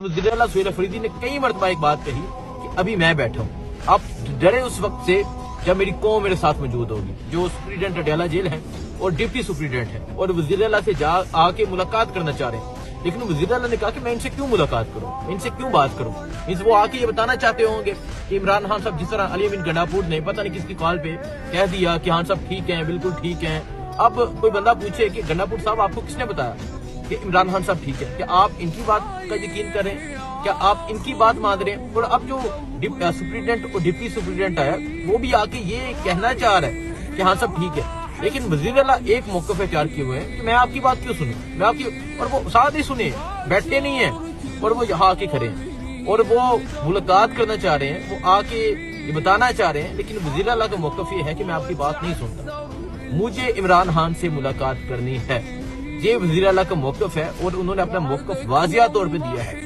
वज़ीर-ए-आला सुहेल अफरीदी ने कई मरतबा एक बात कही कि अभी मैं बैठा हूँ, आप डरे उस वक्त से जब मेरी कौम मेरे साथ मौजूद होगी। जो सुप्रीडेंट अडयाला जेल है और डिप्टी सुप्रीडेंट है और वज़ीर-ए-आला से आके मुलाकात करना चाह रहे हैं, लेकिन वज़ीर-ए-आला ने कहा कि मैं इनसे क्यों मुलाकात करूं, इनसे क्यों बात करूं। इनसे वो आके ये बताना चाहते होंगे कि इमरान खान साहब, जिस तरह अली अमीन गंडापुर ने पता नहीं किसकी कॉल पे कह दिया कि हाँ साहब ठीक है, बिल्कुल ठीक है। अब कोई बंदा पूछे कि गंडापुर साहब आपको किसने बताया कि इमरान खान साहब ठीक है, क्या आप इनकी बात का यकीन करें, क्या आप इनकी बात मान रहे हैं। और अब जो सुप्रीडेंट और डिप्टी सुप्रीडेंट आया वो भी आके ये कहना चाह रहा है कि हाँ सब ठीक है, लेकिन वज़ीर-ए-आला एक मौक़िफ़ इख्तियार किए हुए हैं कि मैं आपकी बात क्यों सुनूं, मैं आपकी, और वो साथ ही सुने, बैठे नहीं है और वो यहाँ आके खड़े हैं और वो मुलाकात करना चाह रहे हैं, वो आके ये बताना चाह रहे हैं। लेकिन वज़ीर-ए-आला का मौक़िफ़ ये है कि मैं आपकी बात नहीं सुनता, मुझे इमरान खान से मुलाकात करनी है। ये वज़ीर-ए-आला का मौक़िफ़ है और उन्होंने अपना मौक़िफ़ वाज़िया तौर पे दिया है।